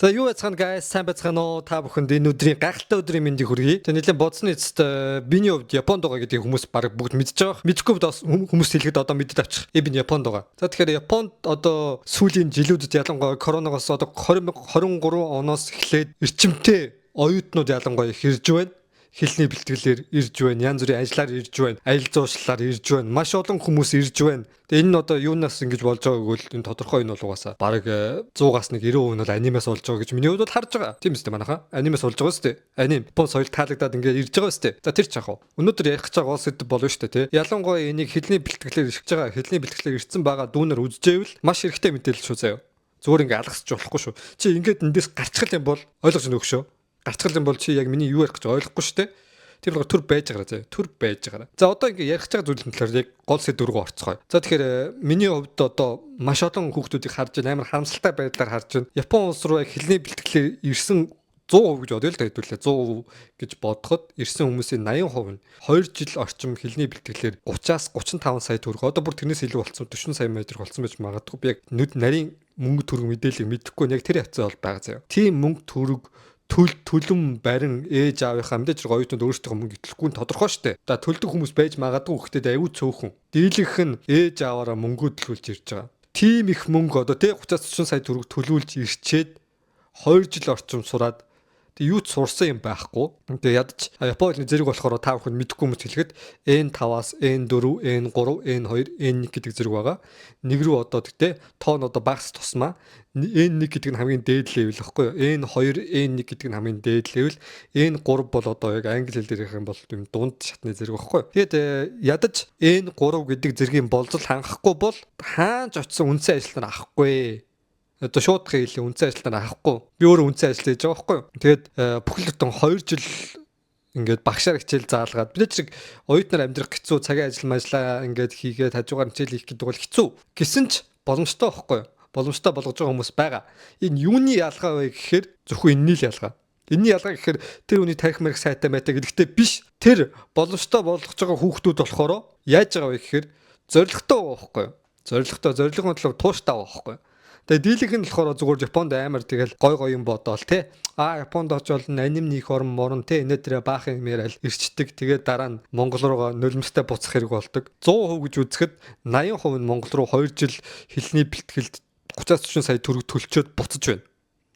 За юу яцхан guys сайн байцгаана уу та бүхэнд энэ өдрийн гайхалтай өдрийн мэндийг хүргэе. Тэгээ нэлээд бодсны эцэст биний хувьд Японд байгаа гэдгийг хүмүүс баг бүгд мэдж байгаа. Мэдхгүй бас хүмүүс хэлэхэд одоо мэдээд авчих. Би Японд байгаа. За тэгэхээр Японд одоо сүүлийн жилүүдэд ялангуяа коронавигоос одоо 2023 оноос эхлээд эрчимтэй оюутнууд ялангуяа их ирж байна. Хэлний бэлтгэлээр ирж байна, янз бүрийн ажиллаар ирж байна, аялал жуулчлалаар ирж байна. Маш олон хүмүүс ирж байна. Тэгээ энэ нь одоо юунаас ингэж болж байгааг бол энэ тодорхой энэ бол угаасаа бараг 100-аас 90% нь бол анимаас болж байгаа гэж миний хувьд бол харж байгаа. Тийм үстэй манайхаа. Анимаас болж байгаа үстэй. Аним Япон соёл таалагдаад ингээд ирж байгаа үстэй. За тэр ч яах вэ? Өнөөдөр ярих гэж байгаа сэдв болно шүү дээ, тий. Ялангуяа энийг хэлний бэлтгэлээр ирж байгаа, хэлний бэлтгэлээр ирсэн байгаа дүүнер үзжээвэл маш хэрэгтэй мэдээлэл шүү заяа. Зүгээр ингээд алгасч болохгүй шүү. Чи ингээд эндээс гарчхал юм бол ойлгож өгөх шүү. Гарцгал юм бол чи яг миний юу ярих гэж ойлгохгүй шүү дээ. Тийм болохоор төр байж байгаа заа. Төр байж байгаа. За одоо ингээ ярих гэж байгаа зүйл нь болохоор яг гол сэдв рүү орцгоё. За тэгэхээр миний хувьд одоо маш олон хүүхдүүдийг харж байна. Амар харамсалтай байдлаар харж байна. Япон улс руу яг хэлний бэлтгэлээр ирсэн 100% гэж бодъё л да хэдүүлээ 100% гэж бодоход ирсэн хүмүүсийн 80% нь 2 жил орчим хэлний бэлтгэлээр 30-аас 35 сая төгрөг одоо бүр тэрнээс илүү болсон 40 сая метр болсон байж магадгүй би яг нүд нарийн мөнгө төгрөг мэдээлэл мэдэхгүй яг тэр хавцаа бол байгаа заяа. Тийм мөнгө төгрөг төлөм барин ээж аавынхаа мэдээж оюутнууд өөрсдөө мөнгө итлэхгүй нь тодорхой штэ. За төлдөг хүмүүс байж магадгүй гэхдээ аюу цөөхөн. Дийлэнх нь ээж аваараа мөнгө төлүүлж ирж байгаа. Тим их мөнгө одоо тий 30-40 сая төгрөг төлүүлж ирчээд 2 жил орчим сураад тэг юу ч сурсан юм байхгүй. Тэг ядч Японы зэрэг болохоор та бүхэн мэдэхгүй хүмүүс хэлэхэд N5-аас N4, N3, N2, N1 гэдэг зэрэг байгаа. Нэг рүү одоо тэгтээ тоон одоо багс тусмаа N1 гэдэг нь хамгийн дээд левел байхгүй юу? N2, N1 гэдэг нь хамгийн дээд левел. N3 бол одоо яг англи хэл дээр ярих юм бол юм дунд шатны зэрэг байхгүй юу? Тэгэд ядаж N3 гэдэг зэргийн болзол хангахгүй бол хаанч очисон үнсэн ажилтнаар авахгүй. Одоо шуудхан хэлээ үнсэн ажилтнаар авахгүй. Би өөрөө үнсэн ажил хийж байгаа байхгүй юу? Тэгээд бүхэл бүтэн 2 жил ингээд багшаар хичээл заалгаад бид чинь оюутнаар амьдрах хэцүү, цагийн ажил мажлаа ингээд хийгээд хажуугаар хичээл хийх гэдэг бол хэцүү. Гэсэн ч боломжтой байхгүй юу? Боломжтой болгож байгаа хүмүүс байгаа. Энэ юуны ялгаа вэ гэхээр зөвхөн энэний л ялгаа. Энэний ялгаа гэхээр тэр үний тарих мэрх сайтай маятай гэдэгтэй биш. Тэр боломжтой болгож байгаа хүүхдүүд болохоор яаж байгаа вэ гэхээр зоригтой байгаа байхгүй юу? Зоригын төлөв тууштай байгаа байхгүй юу? Тэгээ дийлэнх нь болохоор зүгээр Японд амар тэгэл гой юм бодоол те. Японд очивол аним нийх орон те энэ дээр баахан юм яриад ирчдэг. Тэгээд дараа нь Монгол руугаа нулимстай буцах хэрэг болдог. 100% гэж үзэхэд 80% нь Монгол руу 2 жил хэлний бэлтгэлд 30-40 сая төгрөг төлчөөд буцаж байна.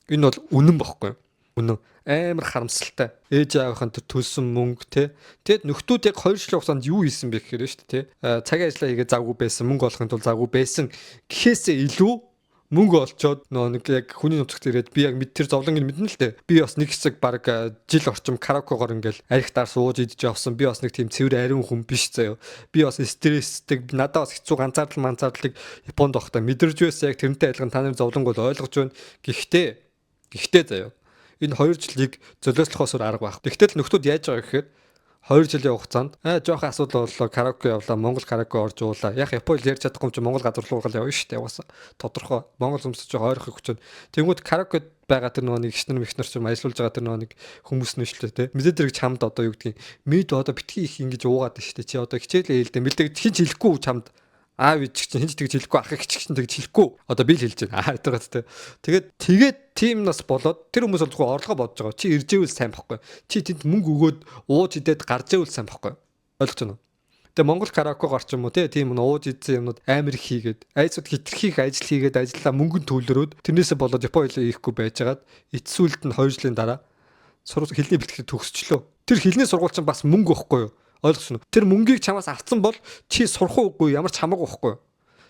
Энэ бол үнэн бохгүй юу? Үнэн. Амар харамсалтай. Ээж аавынхаа төлсөн мөнгө те. Тэгэд нөхдүүд яг 2 жилийн хугацаанд юу хийсэн бэ гэхээр шүү дээ те. Цагийн ажиллаа хийгээд завгүй байсан, мөнгө олохын тулд завгүй байсан гэхээсээ илүү мөнгө олцоод нэг яг хүний нууцт ирээд би яг тэр зовлонгийг мэднэ л дээ. Би бас нэг хэсэг баг жил орчим караокегоор ингээл архитаар сууж идэж явсан. Би бас нэг тийм цэвэр ариун хүн биш заяа. Би бас стресстэй надад бас хэцүү ганцаардлыг Японд байхдаа мэдэрж байсан. Яг тэрнтэй адилхан та нарын зовлонг бол ойлгож байна. Гэхдээ заяа. Энэ 2 жилийг золиослохоос арга байх. Тэгтэл нөхдүүд яаж байгаа гэхээр 2 жилийн хугацаанд жоохон асуудал боллоо, караоке явлаа, Монгол караоке орж уулаа. Яг Японд ярьж чадахгүй юм чи Монгол газар руу явна шүү дээ. Угаасаа тодорхой. Монгол хүмүүс ч ойрох хүчтэй. Тэнгүүд караоке байгаа тэр нэг ихнэр михнэр ч ажиллаж байгаа тэр нэг хүмүүс нь шүү дээ. Мэдээд ирэх чамд одоо юу гэдгийг мэд одоо битгий их ингэж уугаад шүү дээ. Чи одоо хичээлээ хэлдэ бэлдэг хинч хэлэхгүй чамд аав ич чинь хинч тэгж хэлэхгүй ах их чинь тэгж хэлэхгүй. Одоо би л хэлж байна. Тэргээд тийм нас болоод тэр хүмүүс бол зөвхөн орлогоо бодож байгаа. Чи иржээвэл сайн байхгүй. Чи тэнд мөнгө өгөөд ууж идээд гарч ивэл сайн байхгүй. Ойлгож байна уу? Тэгээ Монгол караоке гарч юм уу тийм ууж идсэн юмнууд амар их хийгээд айцуд хитрхийх ажил хийгээд ажиллаа мөнгө төлөрөөд тэрнээсээ болоод Япон хэлээ хийхгүй байжгаад эцсүүлд нь 2 жилийн дараа хэлний бэлтгэл төгсчлөө. Тэр хэлний сургууль чинь бас мөнгө өгөхгүй юу? Ойлгож байна уу? Тэр мөнгийг чамаас авсан бол чи сурах уугүй ямар ч хамаагүй байхгүй юу?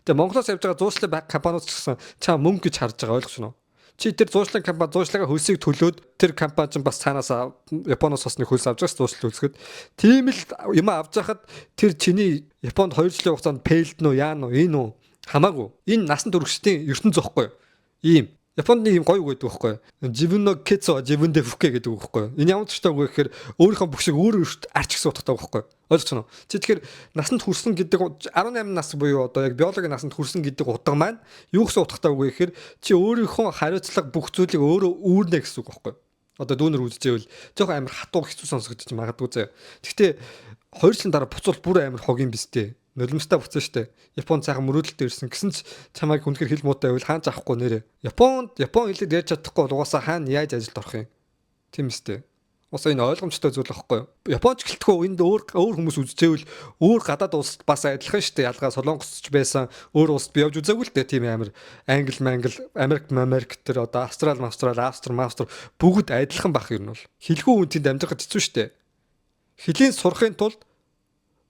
Тэгээ Монголоос явж байгаа зуучлалын компаниуд ч гэсэн чам мөнгө гэж харж байгаа ойлгож байна уу? Чи тэр зуучлалын компани зуучлагын хөлсийг төлөөд тэр компани ч бас цаанаас Японоос бас нэг хөлс авч байгаас зуучлал үлсгэд тийм л юм авч яхад тэр чиний Японд 2 жилийн хугацаанд пэйлд нөө яа нөө энэ үү хамаагүй. Энэ насан туршидын ертөнц зөхгүй юу? Ийм Японд ийм гоё үг гэдэг байхгүй юу? Живүнө кэцо живүндэ фүкэ гэдэг үг байхгүй юу? Энэ ямар ч төстэй үг гэхээр өөрийнхөө бүгшийг өөрөөр арч гисэн утгатай байхгүй юу? Ойлгож байна уу? Чи тэгэхээр насанд хүрсэн гэдэг 18 нас буюу одоо яг биологийн насанд хүрсэн гэдэг утга маань юу гэсэн утгатай үг вэ гэхээр чи өөрийнхөө хариуцлага бүх зүйлийг өөрөө үүрнэ гэсэн үг байхгүй юу? Одоо дүүнер үзчихвэл жоохон амар хатуу хэцүү сонсогдож магадгүй заяа. Гэхдээ 2 жилийн дараа буцвал бүр амар хог юм биш үү? нулимстай буцсан штэ. Японд сайхан мөрөөдөлтөд ирсэн гэсэн ч чамайг хүнхээр хэл муутай байвал хаан авахгүй нэрэ. Япон хэлээр ярьж чадахгүй бол угаасаа хаана яаж ажилд орох юм? Тийм үстэй. Уусаа энэ ойлгомжтой зүйл байхгүй юу? Японч гэлтгөө энд өөр хүмүүс үзчихвэл өөр гадаад улсад бас адилхан штэ. Ялгаа Солонгосч байсан өөр улсад би явж үзээгүй л дээ. Тийм амар Англи, Америк тэр одоо Австрал, Австр бүгд адилхан бах юм бол. Хэлгүй хүн тэнд амьдрахад хэцүү штэ. Хэлийн сурахын тулд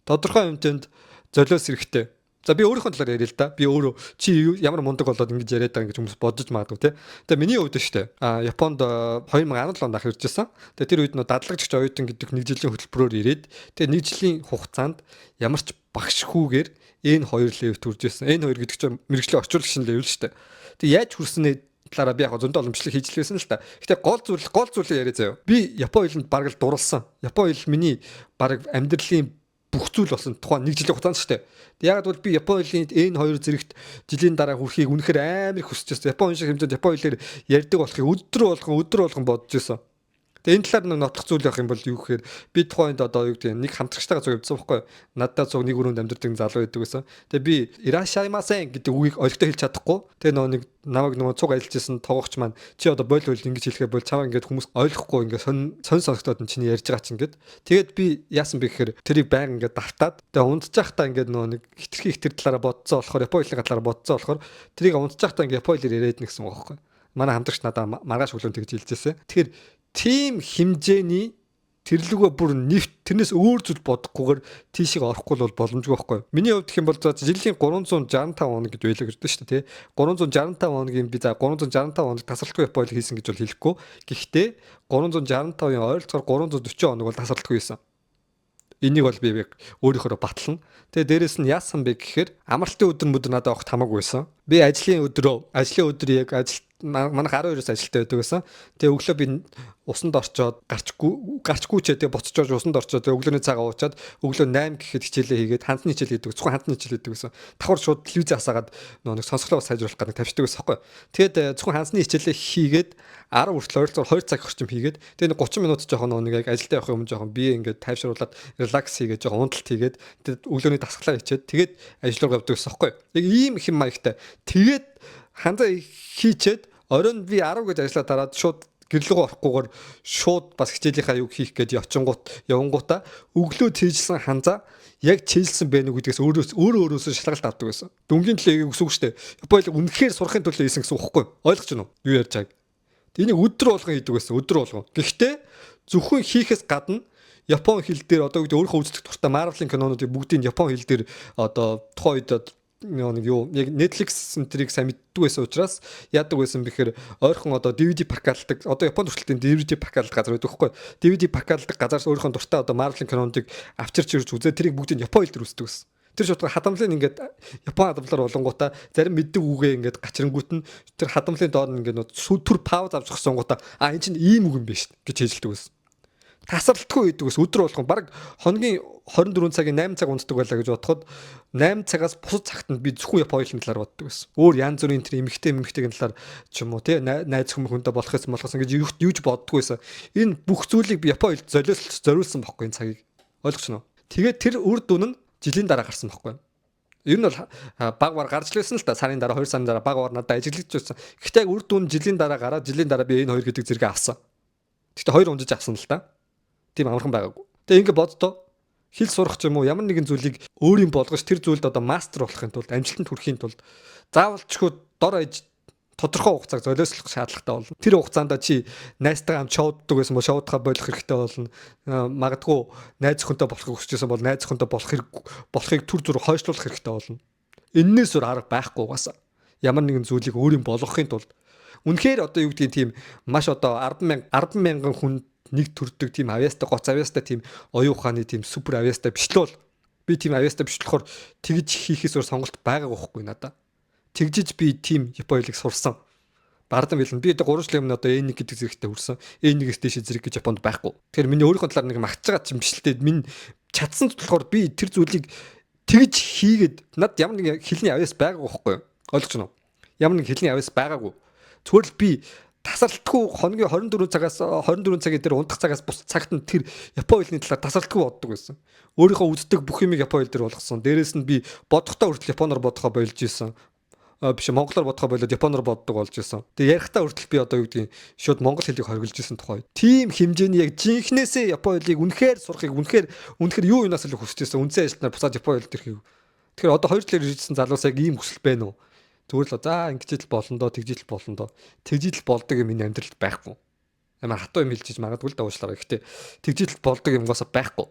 тодорхой хэмжээнд золиос хэрэгтэй. За би өөрийнхөө талаар яриа л да. Би өөрөө чи ямар мундаг болоод ингэж яриад байгаа гэж хүмүүс бодож магадгүй те. Тэгээ миний хувьд шүү дээ. Японд 2017 онд ах ирж байсан. Тэгээ тэр үед нөө дадлагчч оюутан гэдэг нэг жилийн хөтөлбөрөөр ирээд тэгээ нэг жилийн хугацаанд ямар ч багшхүүгээр энэ хоёр левелд хүрж байсан. Энэ хоёр гэдэг чинь мэрэгжлийн орчуулагчийн левел шүү дээ. Тэгээ яаж хүрснээ талаараа би яг зөндөө уламжлал хийж лээсэн л та. Гэтэ гол зүйлээ яриа заяа. Би Япон хэлэнд бараг л дурлсан. Япон хэл миний бараг амьдралын бүх зүйл болсон тухайн нэг жилийн хугацаанд шүү дээ. Яг бол би Япон хэлний энэ хоёр зэрэгт жилийн дараа хүрэхийг үнэхээр амар их хүсэж байсан. Япон шиг хэмжээнд Япон хэлээр ярьдаг болохыг өдөр болгон бодож байсан. Тэгээ энэ талаар нэг нотлох зүйл явах юм бол юу гэхээр би тухайд одоо юу гэдэг нэг хамтрагчтайгаа зуг явсан байхгүй. Надад зуг нэг өрөөнд амьдардаг залуу байдаг байсан. Тэгээ би ирашаймасен гэдэг үгийг ойлгохтой хэлж чадахгүй. Тэгээ нэг намайг цуг ажиллаж исэн тоогч маань чи одоо бойл ингэж хэлэхээ бол чамаа ингээд хүмүүс ойлгохгүй ингээд сонь сонсогдоод чиний ярьж байгаа чинь ингээд. Тэгээд би яасан бэ гэхээр тэрийг байнга ингээд давтаад тэгээ унтчихтаа ингээд нэг хитрхи талаараа бодцоо болохоор Япон хэлний талаараа бодцоо болохоор тэрийг унтчихтаа ингээд Япон хэлээр яриад нэгсэн байгаа байхгүй. Манай хамтрагч надаа маргааш өглөө тэгж хэлжээсэн. Тэгэхээр тийм хэмжээний тэрлэгөө бүр нэвт тэрнээс өөр зүйл бодохгүйгээр тийшээ орохгүй бол боломжгүй байхгүй. Миний хувьд гэх юм бол жилийн 365 хоног гэж байлаа гэдэг шүү дээ, тий. 365 хоногийн би за 365 хоног тасралтгүй Япон хэл хийсэн гэж бол хэлэхгүй. Гэхдээ 365-ын ойролцоогоор 340 хоног бол тасралтгүй хийсэн. Энийг бол би өөрийнхөө батлана. Тэгээ дээрэс нь яасан бэ гэхээр амралтын өдөр надад огт хамаагүй байсан. Би ажлын өдөр яг манайх 12-оос ажилтаа байдаг байсан. Тэгээ өглөө би усанд орчоод гарчгүй ч тэгээ буцаж усанд орчоод тэгээ өглөөний цагаа уучаад өглөө 8 гэхэд хичээлээ хийгээд хандны хичээл хийдэг. Зөвхөн хандны хичээл хийдэг байсан. Давхар шууд телевиз асаагаад нэг сонсголоо сайжруулах гэдэг тавьчихдаг байсан байхгүй. Тэгээд зөвхөн хандны хичээлээ хийгээд 10 хүртэл ойролцоогоор 2 цаг орчим хийгээд тэгээ 30 минут жоохон нэг яг ажилдаа явах юм жоохон бие ингээд тайвшруулад релакс хийгээд жоохон унталт хийгээд тэгээд өглөөний дасгалаа хийчихэд тэгээд ажил руу явдаг байсан байхгүй. Яг ийм их юм маягтай. Тэгээд хандаа хийчээд оройн би 10 гэж ажиллаа дараад шууд гэрлэгөө орохгүйгээр шууд бас хичээлийнхаа юг хийх гэж явангуудаа өглөө цээжсэн ханзаа яг чийлсэн байх нүгдгээс өөрөөсөө шалгалт авдаг байсан. Дүнгийн төлөө үгсүүг штэ. Япон үнэхээр сурахын төлөө хийсэн гэсэн үг байхгүй. Ойлгож байна уу? Юу ярьж байгааг. Энийг өдөр болгон хийдэг байсан. Өдөр болгон. Гэхдээ зөвхөн хийхээс гадна Япон хэл дээр одоо өөрөө үздэг туртай Marvel-ын кинонуудыг бүгдийг Япон хэл дээр одоо тухайн үед нэг юу яг Netflix энтрийг сайн мэддэг байсан учраас яадаг байсан бэхээр ойрхон одоо DVD пакалдаг одоо Японд хүртэл DVD пакалдаг газар байдаг байхгүй DVD пакалдаг газраас өөрийнхөө дуртай одоо Marvel-ын кинонуудыг авчирч ирж үзээ тэрийг бүгдийг Япон хэлээр үздэг байсан. Тэр шууд хадамлын ингээд Япон хадамлаар болонгуудаа зарим мэддэг үгээ ингээд гачрангуут нь тэр хадамлын доор ингээд түр пауз авч өгсөнгуудаа энэ чинь ийм үг юм биш гэж хэлдэг байсан. Тасралтгүй хийдэг ус өдөр болгон баг хоногийн 24 цагийн 8 цаг унтдаг байлаа гэж бодоход 8 цагаас бусад цагт нь би зөвхөн Япон хэлний талаар боддог байсан. Өөр янз бүрийн тэр эмэгтэйгийн талаар ч юм уу тий найз хүмүүнтэй болохоос ингэж юуж боддог байсан. Энэ бүх зүйлийг би Япон хэлд зориулсан байхгүй энэ цагийг. Ойлгож байна уу? Тэгээд тэр үр дүн нь жилийн дараа гарсан байхгүй. Ер нь бол багвар гарч лээсэн л та сарын дараа 2 сарын дараа багвар надад ажиглаж байсан. Гэхдээ яг үр дүн жилийн дараа гараад жилийн дараа би энэ хоёр гэдэг зэрэг авсан. Гэхдээ хоёр унжиж авсан л та. Тийм амархан байгаагүй. Тэгээ ингэ боддоо хэл сурах ч юм уу ямар нэгэн зүйлийг өөрийн болгож тэр зүйлд одоо мастер болохын тулд амжилтанд хүрэхийн тулд заавалчгүй дор аж тодорхой хугацааг золиослох шаардлагатай болно. Тэр хугацаанд чи найзтайгаа хамт шоуддаг байсан бол шоудхаа болох хэрэгтэй болно. Магадгүй найз охинтой болохыг хүсэж байсан бол найз охинтой болохыг төр зүрх хойшлуулах хэрэгтэй болно. Эннээс өөр арга байхгүй угаасаа. Ямар нэгэн зүйлийг өөрийн болгохын тулд үнэхээр одоо юу гэдгийг тийм маш одоо 10 мянган хүн нэг төрдөг тийм авьяастай гоц авьяастай тийм оюун ухааны тийм супер авьяастай бичлүүл би тийм авьяастай бичлэхээр тэгж хийхээс өөр сонголт байгаагүй байхгүй надаа. Тэгжиж би тийм Япон хэлийг сурсан. Бардам билэн би 3 жилийн өмнө одоо N1 гэдэг зэрэгтэй хүрсэн. N1-ээс дээш зэрэг гэж Японд байхгүй. Тэгэхээр миний өөрийнхөө талаар нэг магтж байгаа юм биш л дээ. Минь чадсан болохоор би тэр зүйлийг тэгж хийгээд над ямар нэг хэлний авьяас байгаагүй байхгүй юу? Ойлгож байна уу? Ямар нэг хэлний авьяас байгаагүй. Зүгээр л би тасралтгүй хоногийн 24 цагаас 24 цагийн дээр унтах цагаас бус цагт нь тэр Япон хэлний талаар тасралтгүй боддог байсан. Өөрийнхөө үздэг бүх юмыг Япон хэл дээр болгосон. Дээрээс нь би бодохдоо хүртэл японоор бодохоо болж исэн. Биш монголоор бодохоо болоод японоор боддог болж исэн. Тэгээ ярихтаа хүртэл би одоо юу гэдгийг шууд монгол хэлийг хоригдж исэн тухай. Тим хэмжээний яг жинхнээсээ япон хэлийг үнэхээр сурахыг үнэхээр юу юунаас л хүсэж исэн. Үндсэн ажилтнаар буцаад япон хэл дэрхийг. Тэгэхээр одоо 2 жилээр ирсэн залуус яг ийм хүсэл байна уу? Зүгээр л за ингэж л болно доо, тэгж л болно доо. Тэгж л болдог юм энэ амьдралд байхгүй. Амар хатуу юм хэлж магадгүй л да уушлаараа. Гэхдээ тэгж л болдог юм гоосоо байхгүй.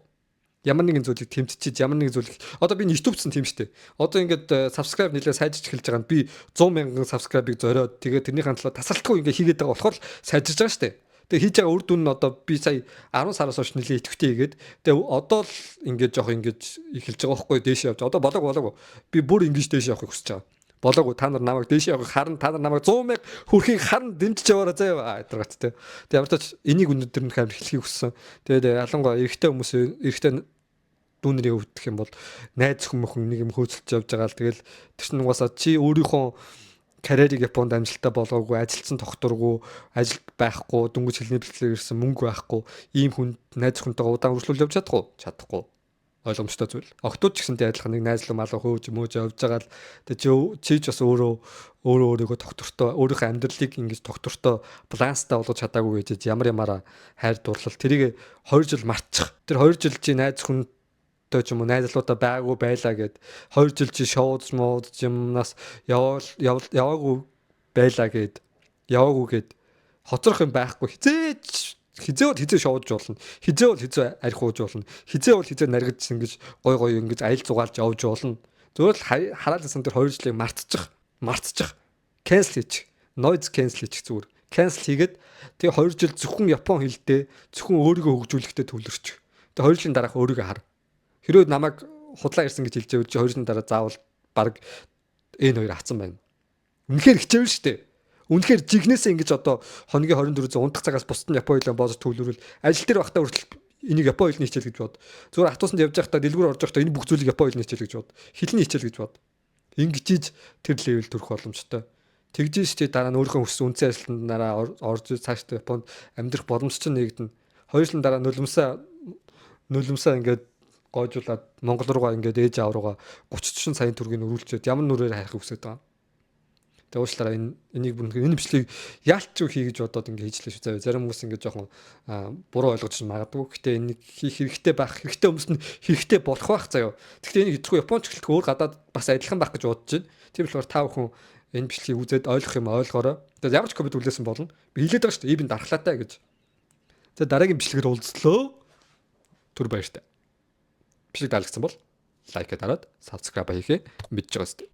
Ямар нэгэн зүйлийг тэмцэж, ямар нэгэн зүйлийг одоо би YouTube-сэн тийм штэ. Одоо ингээд subscribe нэлээ сайжирч эхэлж байгаа нь би 100,000 subscribe-ыг зориод тэгээд тэрнийхэн талаар тасралтгүй ингээд хийгээд байгаа болохоор л сайжирч байгаа штэ. Тэгээд хийж байгаа үр дүн нь одоо би сая 10 сараас хойш нэлээ идэвхтэй хийгээд тэгээд одоо л ингээд жоох ингээд эхэлж байгаа байхгүй дээш явж. Одоо болоог. Би бүр ингэж дээш явахыг хүсэж байгаа. Болоогүй та нар намайг дээш явах харна та нар намайг 100,000 хүрэхийг харна дэмжиж яваараа заяа эдэргат те. Тэгээд ямар ч энийг өнөдөр нь хамир хэлхийг хүссэн. Тэгээд ялангуяа эрэгтэй дүүнэрийн хувьд гэх юм бол найз хүмүүхэн нэг юм хөөцөлж явж байгаа л тэгэл тэр чинь угаасаа чи өөрийнхөө карьерийг Японд амжилттай болгоогүй ажилтсан тогтургүй ажилд байхгүй дөнгөж хэлний бэлтгэлээр ирсэн мөнгө байхгүй ийм хүнд найз хүнтэйгээ удаан үргэлжлүүл явж чадахгүй ойлгомжтой зүйл. Октод ч гэсэнтэй адилхан нэг найзлуу малуу хөөж мөөж явж байгаа л тэгээ чи ч бас өөрийгөө тогтвортой өөрийнхөө амьдралыг ингэж тогтвортой баланстай болгож чадаагүй гэж ямар ямаараа хайр дурлал тэрийг 2 жил мартчих. Тэр 2 жил чи найз хүн ч юм уу найзлуудаа байгаагүй байлаа гэд 2 жил чи шоуд юмнаас яваагүй байлаа гэд яваагүй гэд хоцрох юм байхгүй хизээ шоудж болно хизээ арх ууж болно хизээ наргиж ингэж гой ингэж аялал зугаалж явж болно зөвхөн хараалсан тэр 2 жилийг мартчих cancel хийчих noise cancel хийчих зүгээр cancel хийгээд тэгээ 2 жил зөвхөн япон хэлдээ зөвхөн өөрийгөө хөгжүүлэхдээ төвлөрч тэгээ 2 жилийн дараах өөрийгөө хар хэрвээ намайг худлаа ирсэн гэж хэлж байвал 2 жилийн дараа заавал баг N2 авсан байна. Үнэхээр хичээв штэ. Үнэхээр жигнэсээ ингэж одоо хоногийн 24 цаг унтах цагаас бусад нь Япон хэлээр боож төвлөрвөл ажил дээр байхдаа хүртэл энийг Япон хэлний хичээл гэж бод. Зүгээр автобусанд явж байхдаа дэлгүүр орж байхдаа энэ бүх зүйлийг Япон хэлний хичээл гэж бод. Хэлний хичээл гэж бод. Ингэж тэр левел төрөх боломжтой. Тэгжээс чи дараа нь өөрийнхөө хүссэн үндсэн ажилтнаараа орж цаашдаа Японд амьдрах боломж чинь нэгдэнэ. 2 жилийн дараа нулимсаа ингээд гойжуулаад Монгол руугаа ингээд ээж аав руугаа 30-40 саяын төгрөгийг өрүүлчихэд ямар нүрээр хайхыг хүсэж байгаа. Тэгээ уучлаарай энийг энэ бичлэгийг яалт ч хий гэж бодоод ингээд хийжлээ шүү. За зарим хүмүүс ингээд жоохон буруу ойлгож магадгүй. Гэхдээ энийг хийх хэрэгтэй хүмүүс нь хэрэгтэй болох байх заяа. Гэхдээ энийг хэдгүй Японч гэлтгүй өөр гадаад бас адилхан байх гэж бодож байна. Тийм болохоор та бүхэн энэ бичлэгийг үзээд ойлгох юм ойлгоорой. Тэгээ ямар ч коммент үлээсэн болно. Би хэлээд байгаа шүү дээ. Ивэн дархлаатай гэж. За дараагийн бичлэгээр уулзлаа. Түр баяртай. Бичлэг таалагдсан бол лайк дараад subscribe хийхээ мэдэж байгаа зү.